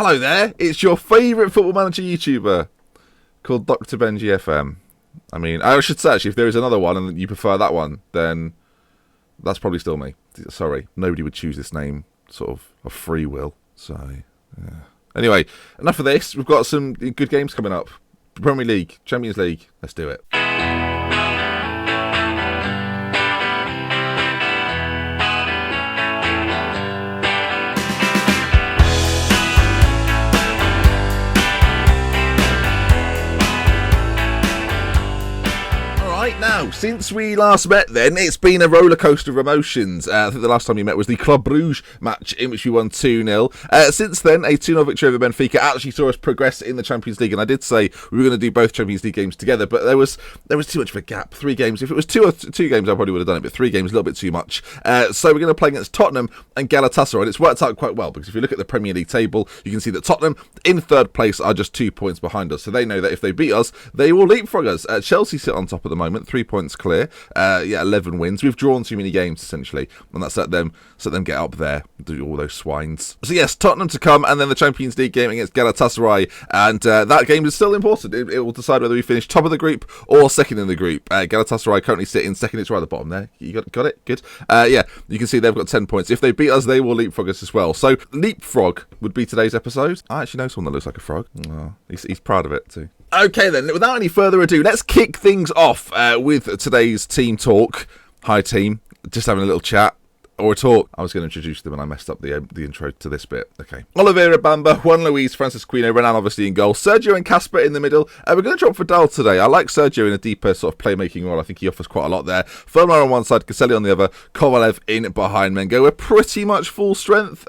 Hello there, it's your favourite Football Manager YouTuber called Dr. Benji FM. I mean, I should say, actually, if there is another one and you prefer that one, then that's probably still me. Sorry, nobody would choose this name sort of free will. So, yeah. Anyway, enough of this. We've got some good games coming up. Premier League, Champions League. Let's do it. Now, since we last met then, it's been a rollercoaster of emotions. I think the last time we met was the Club Brugge match in which we won 2-0. Since then, a 2-0 victory over Benfica actually saw us progress in the Champions League, and I did say we were going to do both Champions League games together, but there was too much of a gap. 3 games. If it was two games, I probably would have done it, but 3 games, a little bit too much. So we're going to play against Tottenham and Galatasaray, and it's worked out quite well, because if you look at the Premier League table, you can see that Tottenham, in third place, are just 2 points behind us, so they know that if they beat us, they will leapfrog us. Chelsea sit on top at the moment, 3 points clear. 11 wins. We've drawn too many games, essentially, and that's let them get up there, do all those swines. So yes, Tottenham to come, and then the Champions League game against Galatasaray, and that game is still important. It will decide whether we finish top of the group or second in the group. Galatasaray currently sit in second. It's right at the bottom there. You got it? Good. Yeah, you can see they've got 10 points. If they beat us, they will leapfrog us as well. So leapfrog would be today's episode. I actually know someone that looks like a frog. Oh, he's proud of it too. Okay then, without any further ado, let's kick things off with today's team talk. Hi team, just having a little chat. Or a talk. I was going to introduce them and I messed up the intro to this bit. Okay. Oliveira, Bamba, Juan Luis, Francisquino, Renan obviously in goal, Sergio and Casper in the middle. We're going to drop Vidal today. I like Sergio in a deeper sort of playmaking role. I think he offers quite a lot there. Firmar on one side, Caselli on the other, Kovalev in behind Mengo. We're pretty much full strength.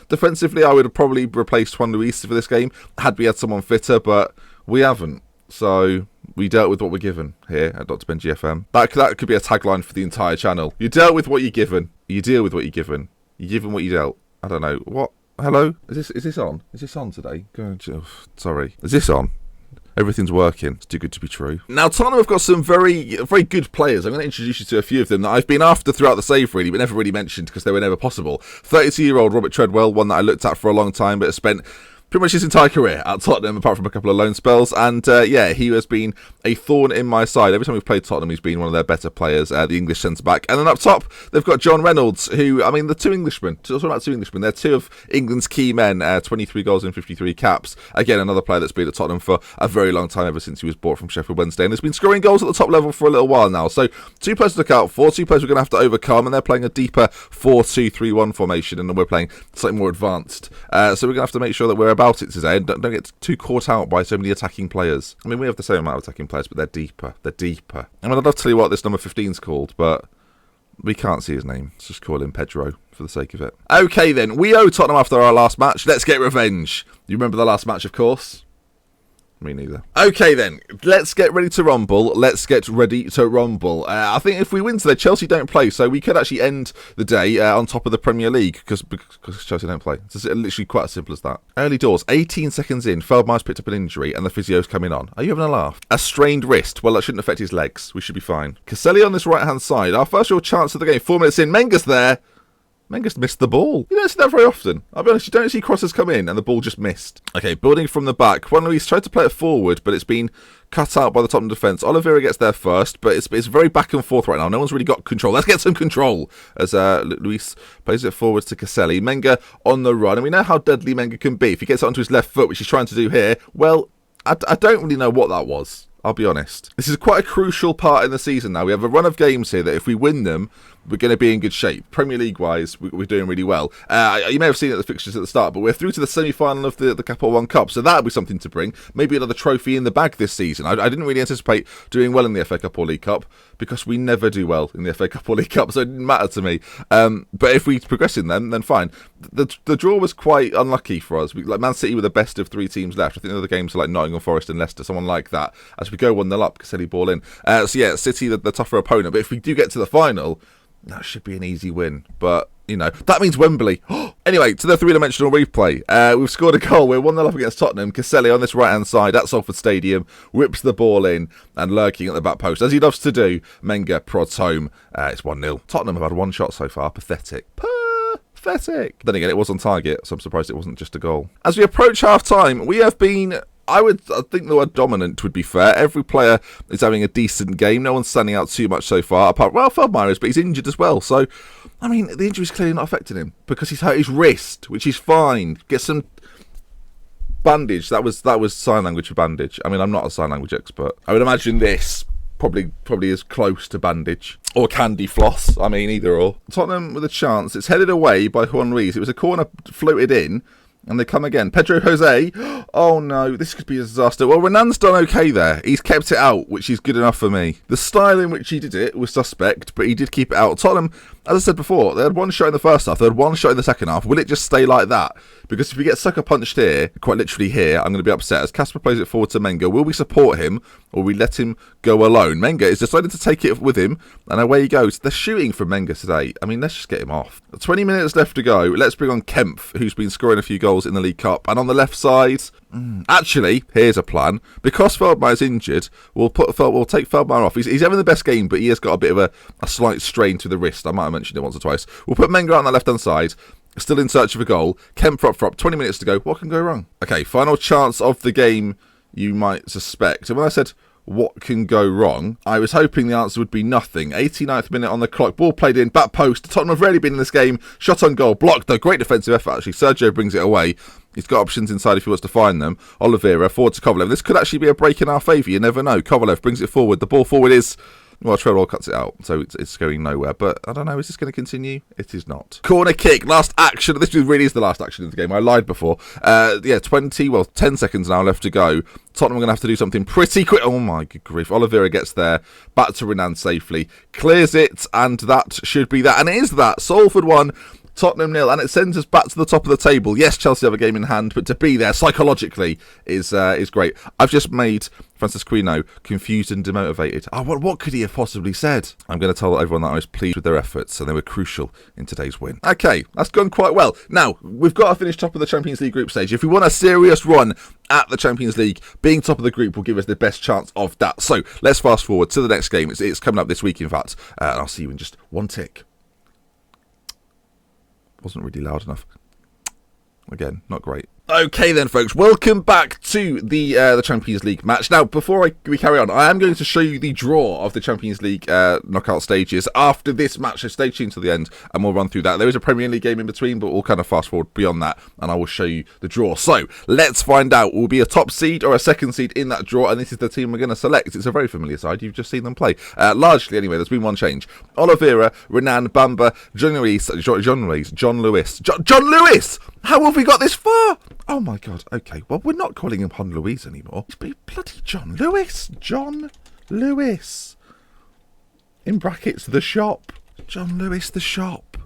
Defensively, I would have probably replaced Juan Luis for this game had we had someone fitter, but we haven't. So we dealt with what we're given here at Dr. Benji FM. That could be a tagline for the entire channel. You dealt with what you're given. You deal with what you're given. You're given what you dealt. I don't know. What? Hello? Is this on? Is this on today? Sorry. Is this on? Everything's working. It's too good to be true. Now, Tottenham have got some very, very good players. I'm going to introduce you to a few of them that I've been after throughout the save, really, but never really mentioned because they were never possible. 32-year-old Robert Treadwell, one that I looked at for a long time, but has spent pretty much his entire career at Tottenham, apart from a couple of loan spells, and yeah, he has been a thorn in my side. Every time we've played Tottenham, he's been one of their better players, the English centre-back. And then up top, they've got John Reynolds, who, I mean, the two Englishmen, talking about two Englishmen, they're two of England's key men, 23 goals and 53 caps. Again, another player that's been at Tottenham for a very long time, ever since he was bought from Sheffield Wednesday, and has been scoring goals at the top level for a little while now. So, 2 players to look out for, 2 players we're going to have to overcome, and they're playing a deeper 4-2-3-1 formation, and we're playing slightly more advanced. So we're going to have to make sure that we're about it today, and don't get too caught out by so many attacking players. I mean, we have the same amount of attacking players, but they're deeper. They're deeper. I mean, I'd love to tell you what this number 15's called, but we can't see his name. Let's just call him Pedro for the sake of it. Okay, then. We owe Tottenham after our last match. Let's get revenge. You remember the last match, of course? Me neither. Okay then, let's get ready to rumble. I think if we win today, Chelsea don't play, so we could actually end the day on top of the Premier League because Chelsea don't play. It's literally quite as simple as that. Early doors, 18 seconds in, Feldmaier's picked up an injury and the physio's coming on. Are you having a laugh? A strained wrist. Well, that shouldn't affect his legs. We should be fine. Caselli on this right-hand side. Our first real chance of the game. 4 minutes in. Menga's there. Menga's missed the ball. You don't see that very often. I'll be honest, you don't see crosses come in and the ball just missed. Okay, building from the back. Juan Luis tried to play it forward, but it's been cut out by the Tottenham defence. Oliveira gets there first, but it's very back and forth right now. No one's really got control. Let's get some control as Luis plays it forwards to Caselli. Menga on the run, and we know how deadly Menga can be. If he gets it onto his left foot, which he's trying to do here, well, I don't really know what that was. I'll be honest. This is quite a crucial part in the season now. We have a run of games here that if we win them, we're going to be in good shape. Premier League-wise, we're doing really well. You may have seen it at the fixtures at the start, but we're through to the semi-final of the Capital One Cup, so that'll be something to bring. Maybe another trophy in the bag this season. I didn't really anticipate doing well in the FA Cup or League Cup, because we never do well in the FA Cup or League Cup, so it didn't matter to me. But if we progress in them, then fine. The draw was quite unlucky for us. Like Man City were the best of 3 teams left. I think the other games are like Nottingham Forest and Leicester, someone like that. As we go 1-0 up, Caselli ball in. So yeah, City the tougher opponent. But if we do get to the final, that should be an easy win. But, you know, that means Wembley. Anyway, to the 3-dimensional replay. We've scored a goal. We're 1-0 up against Tottenham. Caselli on this right-hand side at Salford Stadium whips the ball in and lurking at the back post, as he loves to do. Menga prods home. It's 1-0. Tottenham have had 1 shot so far. Pathetic. pathetic. Then again, it was on target, so I'm surprised it wasn't just a goal. As we approach half-time, we have been... I think the word dominant would be fair. Every player is having a decent game. No one's standing out too much so far. Feldmeier is, but he's injured as well. So, I mean, the injury's clearly not affecting him because he's hurt his wrist, which is fine. Get some bandage. That was sign language for bandage. I mean, I'm not a sign language expert. I would imagine this probably is close to bandage or candy floss. I mean, either or. Tottenham with a chance. It's headed away by Juan Ruiz. It was a corner floated in. And they come again. Pedro Jose. Oh no, this could be a disaster. Well, Renan's done okay there. He's kept it out, which is good enough for me. The style in which he did it was suspect, but he did keep it out. Tottenham, as I said before, they had one shot in the first half. They had one shot in the second half. Will it just stay like that? Because if we get sucker punched here, quite literally here, I'm going to be upset. As Kasper plays it forward to Menga, will we support him or will we let him go alone? Menga is deciding to take it with him, and away he goes. They're shooting from Menga today. I mean, let's just get him off. 20 minutes left to go. Let's bring on Kempf, who's been scoring a few goals in the League Cup. And on the left side, actually, here's a plan. Because Feldmeier's injured, we'll take Feldmeier off. He's having the best game, but he has got a bit of a slight strain to the wrist. I might have mentioned it once or twice. We'll put Menga on the left-hand side. Still in search of a goal. Kemp up. 20 minutes to go. What can go wrong? Okay, final chance of the game, you might suspect. And when I said, what can go wrong, I was hoping the answer would be nothing. 89th minute on the clock. Ball played in. Back post. Tottenham have rarely been in this game. Shot on goal. Blocked, though. Great defensive effort, actually. Sergio brings it away. He's got options inside if he wants to find them. Oliveira forward to Kovalev. This could actually be a break in our favour. You never know. Kovalev brings it forward. The ball forward is... Well, Trevor cuts it out, so it's going nowhere. But I don't know, is this going to continue? It is not. Corner kick, last action. This really is the last action of the game. I lied before. 10 seconds now left to go. Tottenham are going to have to do something pretty quick. Oh my good grief. Oliveira gets there, back to Renan safely, clears it, and that should be that. And it is that. Salford 1, Tottenham 0, and it sends us back to the top of the table. Yes, Chelsea have a game in hand, but to be there psychologically is great. I've just made Francisquino confused and demotivated. What could he have possibly said? I'm going to tell everyone that I was pleased with their efforts, and they were crucial in today's win. Okay, that's gone quite well. Now, we've got to finish top of the Champions League group stage. If we want a serious run at the Champions League, being top of the group will give us the best chance of that. So, let's fast forward to the next game. It's coming up this week, in fact, and I'll see you in just one tick. Wasn't really loud enough. Again, not great. Okay then, folks, welcome back to the Champions League match. Now, before we carry on, I am going to show you the draw of the Champions League knockout stages after this match, so stay tuned to the end and we'll run through that. There is a Premier League game in between, but we'll kind of fast forward beyond that and I will show you the draw. So, let's find out. Will be a top seed or a second seed in that draw, and this is the team we're going to select. It's a very familiar side. You've just seen them play. Largely, anyway, there's been one change. Oliveira, Renan, Bamba, John Lewis! How have we got this far? Oh my god, okay. Well, we're not calling him Juan Luis anymore. He's bloody John Lewis. John Lewis. In brackets, the shop. John Lewis, the shop.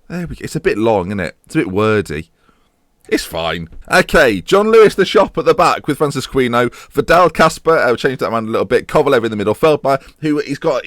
There we go. It's a bit long, isn't it? It's a bit wordy. It's fine. Okay, John Lewis, the shop at the back with Francisquino. Vidal, Kasper, I've changed that around a little bit. Kovalev in the middle. Feldmeier, who he's got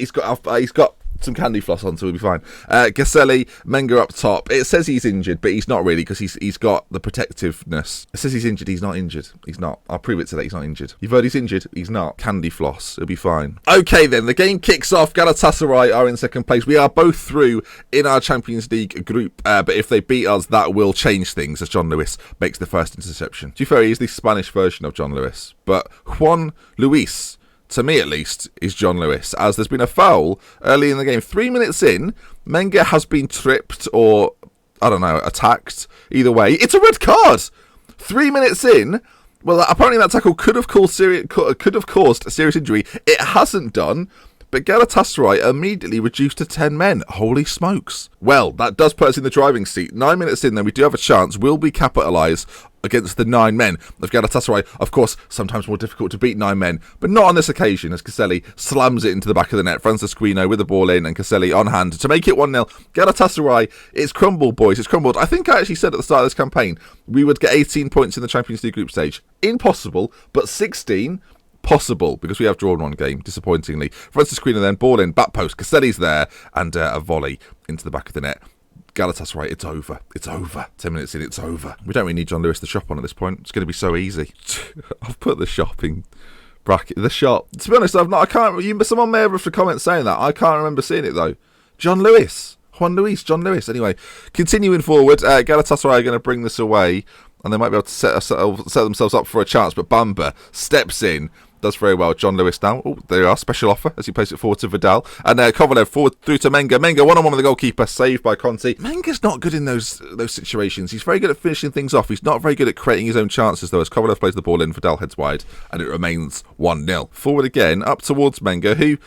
some candy floss on, so we'll be fine. Gaselli, Menga up top. It says he's injured, but he's not really because he's got the protectiveness. It says he's injured. He's not injured. He's not. I'll prove it today. He's not injured. You've heard he's injured. He's not. Candy floss. It'll be fine. Okay, then. The game kicks off. Galatasaray are in second place. We are both through in our Champions League group, but if they beat us, that will change things as John Lewis makes the first interception. To be fair, he is the Spanish version of John Lewis, but Juan Luis, to me at least, is John Lewis, as there's been a foul early in the game. 3 minutes in, Menga has been tripped or, I don't know, attacked. Either way, it's a red card! 3 minutes in, well, apparently that tackle could have caused a serious injury. It hasn't done, but Galatasaray immediately reduced to 10 men. Holy smokes. Well, that does put us in the driving seat. 9 minutes in, then we do have a chance. Will we capitalise against the 9 men of Galatasaray? Of course, sometimes more difficult to beat 9 men, but not on this occasion, as Caselli slams it into the back of the net. Francisquino with the ball in, and Caselli on hand to make it 1-0. Galatasaray, it's crumbled, boys. It's crumbled. I think I actually said at the start of this campaign we would get 18 points in the Champions League group stage. Impossible, but 16... possible, because we have drawn one game, disappointingly. Francisquino then, ball in, back post, Caselli's there, and a volley into the back of the net. Galatasaray, it's over. It's over. 10 minutes in, it's over. We don't really need John Lewis the shop on at this point. It's going to be so easy. I've put the shop in bracket. The shop. To be honest, someone may have left a comment saying that. I can't remember seeing it, though. John Lewis. John Lewis. Anyway, continuing forward, Galatasaray are going to bring this away, and they might be able to set themselves up for a chance, but Bamba steps in. Does very well. John Lewis now. Oh, there you are. Special offer as he plays it forward to Vidal. And Kovalev forward through to Menga. Menga one-on-one with the goalkeeper. Saved by Conte. Menga's not good in those situations. He's very good at finishing things off. He's not very good at creating his own chances, though, as Kovalev plays the ball in. Vidal heads wide. And it remains 1-0. Forward again. Up towards Menga, who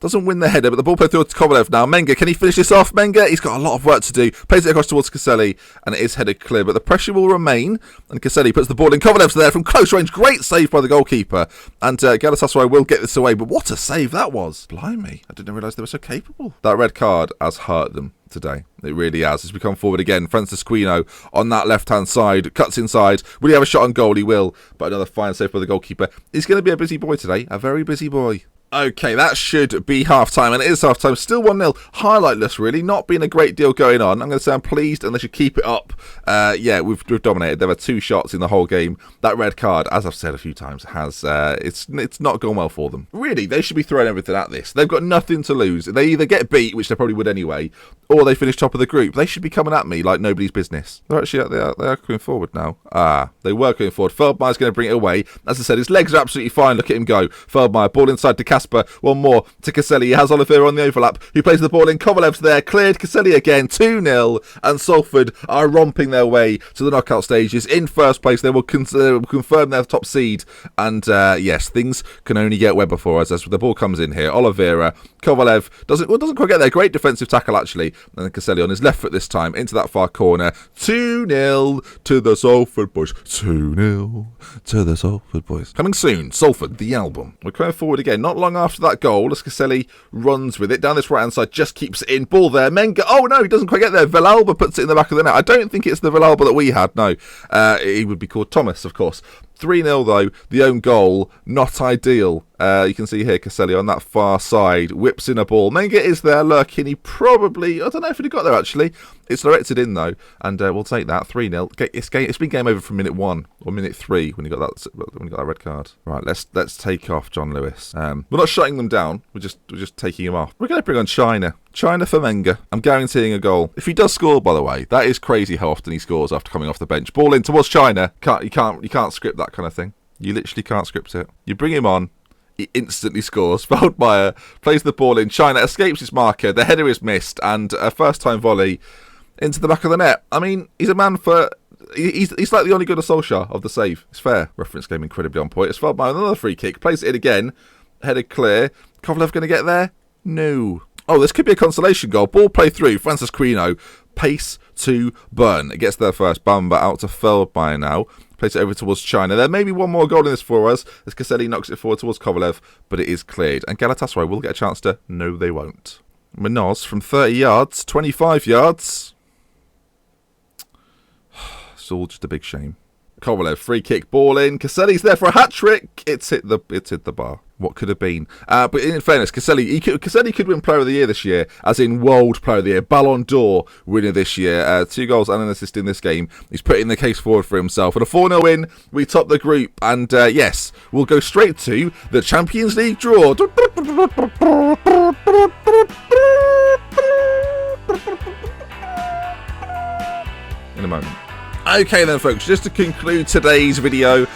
doesn't win the header, but the ball played through to Kovalev now. Menga, can he finish this off? Menga, he's got a lot of work to do. Plays it across towards Caselli, and it is headed clear, but the pressure will remain, and Caselli puts the ball in. Kovalev's there from close range. Great save by the goalkeeper, and Galatasaray will get this away, but what a save that was. Blimey, I didn't realise they were so capable. That red card has hurt them today. It really has. As we come forward again, Francisquino on that left-hand side, cuts inside. Will he have a shot on goal? He will, but another fine save by the goalkeeper. He's going to be a busy boy today, a very busy boy. Okay, that should be half-time, and it is half-time. Still 1-0. Highlightless, really. Not been a great deal going on. I'm going to say I'm pleased, and they should keep it up. Yeah, we've dominated. There were 2 shots in the whole game. That red card, as I've said a few times, has it's not gone well for them. Really, they should be throwing everything at this. They've got nothing to lose. They either get beat, which they probably would anyway, or they finish top of the group. They should be coming at me like nobody's business. They're actually they are going forward now. They were going forward. Feldmeyer's going to bring it away. As I said, his legs are absolutely fine. Look at him go. Feldmeyer, ball inside to Casper. One more to Caselli. He has Oliveira on the overlap. He plays the ball in. Kovalev's there. Cleared. Caselli again. 2-0. And Salford are romping their way to the knockout stages. In first place, they will confirm their top seed. And yes, things can only get Webber for us as the ball comes in here. Oliveira. Kovalev doesn't quite get there. Great defensive tackle, actually. And then Caselli on his left foot this time into that far corner. 2-0 to the Salford boys. 2-0 to the Salford boys. Coming soon, Salford, the album. We're coming forward again. Not long after that goal, as Caselli runs with it down this right-hand side, just keeps it in. Ball there. Menga. Oh, no, he doesn't quite get there. Villalba puts it in the back of the net. I don't think it's the Villalba that we had. No, he would be called Thomas, of course. 3-0 though, the own goal, not ideal. You can see here Caselli on that far side, whips in a ball. Menga is there lurking, he probably, I don't know if he got there actually. It's directed in though, and we'll take that, 3-0. It's been game over from minute 1, or minute 3 when he got that red card. Right, let's take off John Lewis. We're not shutting them down, we're just taking him off. We're going to bring on China. China for Menga. I'm guaranteeing a goal. If he does score, by the way, that is crazy how often he scores after coming off the bench. Ball in towards China. You can't script that kind of thing. You literally can't script it. You bring him on, he instantly scores. Feldmeyer plays the ball in. China escapes his marker. The header is missed, and a first-time volley into the back of the net. I mean, he's a man for... He's like the only good of Solskjaer of the save. It's fair. Reference game incredibly on point. It's Feldmeyer, another free kick. Plays it in again. Headed clear. Kovalev going to get there? No. Oh, this could be a consolation goal. Ball play through. Francisquino. Pace to burn. It gets there first. Bamba out to Feldmeyer now. Plays it over towards China. There may be one more goal in this for us as Caselli knocks it forward towards Kovalev, but it is cleared. And Galatasaray will get a chance to... No, they won't. Manoz from 30 yards, 25 yards. It's all just a big shame. Kovalev, free kick, ball in. Caselli's there for a hat-trick. It's hit the bar. What could have been? But in fairness, Caselli could win Player of the Year this year, as in World Player of the Year, Ballon d'Or winner this year. 2 goals and an assist in this game. He's putting the case forward for himself. And a 4-0 win, we top the group. And yes, we'll go straight to the Champions League draw. In a moment. Okay then folks, just to conclude today's video,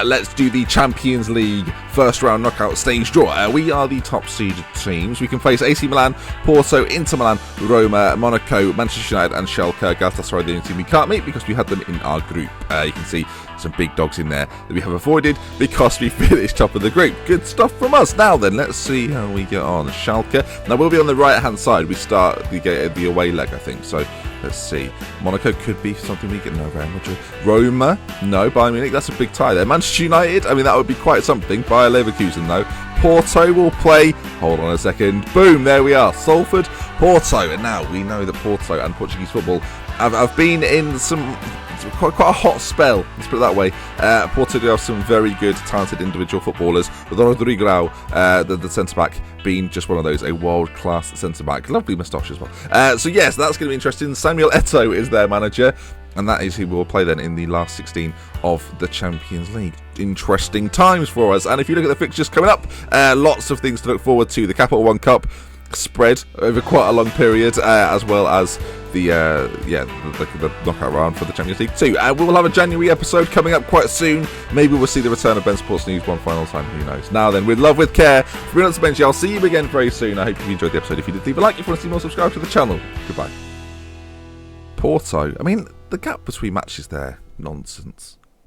let's do the Champions League first round knockout stage draw. We are the top seeded teams. We can face AC Milan, Porto, Inter Milan, Roma, Monaco, Manchester United and Schalke. Galatasaray the only team we can't meet because we had them in our group. You can see some big dogs in there that we have avoided because we finished top of the group. Good stuff from us. Now then, let's see how we get on. Schalke. Now we'll be on the right hand side. We start the away leg, I think. So let's see. Monaco could be something we get. No, Real Madrid. Roma. No, Bayern Munich. That's a big tie there. Manchester United. I mean, that would be quite something. Bayer Leverkusen, though. Porto will play. Hold on a second. Boom. There we are. Salford, Porto. And now we know that Porto and Portuguese football have been in some... Quite a hot spell, let's put it that way. Porto do have some very good, talented individual footballers, with Rodrigo, the centre-back, being just one of those, a world-class centre-back. Lovely moustache as well. So yes, that's going to be interesting. Samuel Eto'o is their manager, and that is who will play then in the last 16 of the Champions League. Interesting times for us, and if you look at the fixtures coming up, lots of things to look forward to. The Capital One Cup, spread over quite a long period, as well as the knockout round for the Champions League too. We will have a January episode coming up quite soon. Maybe we'll see the return of Ben Sports News one final time, who knows. Now then, with love, with care, from me, Benji, I'll see you again very soon. I hope you enjoyed the episode. If you did, leave a like. If you want to see more, subscribe to the channel. Goodbye. Porto, I mean, the gap between matches there, nonsense.